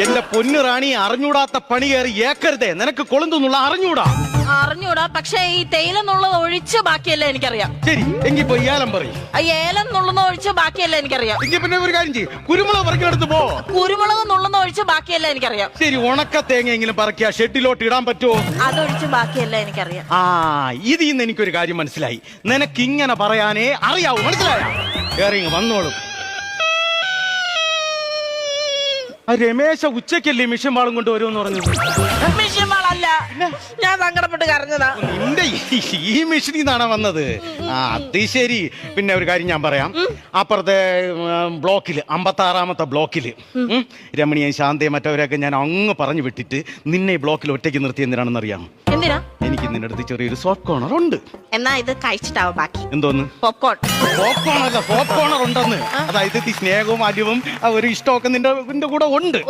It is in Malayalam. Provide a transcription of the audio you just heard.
എന്റെ പൊന്നു റാണി, അറിഞ്ഞൂടാത്ത പണി കയറി ഏക്കരുതേ. നിനക്ക് കൊളുന്തെന്നുള്ള അറിഞ്ഞൂടാ, പക്ഷെ ഈ തേയില എന്നുള്ളത് ഒഴിച്ച് ബാക്കിയല്ല എനിക്കറിയാം. ശരി, എങ്കിൽ പോയി ഏലം പറയും. ഏലം നുള്ളുന്ന ഒഴിച്ച് ബാക്കിയല്ല എനിക്കറിയാം. എങ്കിൽ പിന്നെ ഒരു കാര്യം ചെയ്യും, കുരുമുളക് പറിക്കെടുത്ത് പോ. കുരുമുളക് നുള്ളുന്ന ഒഴിച്ച് ബാക്കിയല്ല എനിക്കറിയാം. ശരി, ഉണക്ക തേങ്ങയെങ്കിലും പറക്കിയ ഷെഡിലോട്ട് ഇടാൻ പറ്റുമോ? അതൊഴിച്ച് ബാക്കിയല്ല എനിക്കറിയാം. ഇതിൽ നിന്ന് എനിക്കൊരു കാര്യം മനസ്സിലായി. നിനക്ക് ഇങ്ങനെ പറയാനേ അറിയാവൂ, മനസ്സിലായ? കേറി വന്നോളും. രമേശ ഉച്ചക്കല്ലേ മിഷൻ വാളും കൊണ്ട് വരുമെന്ന് പറഞ്ഞത്? മിഷൻ വാളല്ല, ഞാൻ സങ്കടപ്പെട്ട് കരഞ്ഞതാ. നിന്റെ ഈ മിഷനിൽ നിന്നാണ് വന്നത്? അത് ശരി. പിന്നെ ഒരു കാര്യം ഞാൻ പറയാം. അപ്പുറത്തെ ബ്ലോക്കില് 56-ാമത്തെ ബ്ലോക്കില് രമണിയും ശാന്തയും മറ്റവരെയൊക്കെ ഞാൻ അങ്ങ് പറഞ്ഞു വിട്ടിട്ട് നിന്നെ ഈ ബ്ലോക്കിൽ ഒറ്റയ്ക്ക് നിർത്തി എന്തിനാണെന്ന് അറിയാം? എന്തിനാ? എനിക്ക് നിന്റെ അടുത്ത് ചെറിയൊരു സോഫ്റ്റ് കോർണർ ഉണ്ട്. എന്നാ ഇത് കഴിച്ചിട്ടാവും ബാക്കി. എന്തോന്ന്? പോപ്കോൺ. സോഫ്റ്റ് കോർണർ ഉണ്ടെന്ന്. അതായത് ഈ സ്നേഹവും അലിവും ഒരു ഇഷ്ടമൊക്കെ നിന്റെ കൂടെ ഉണ്ട്.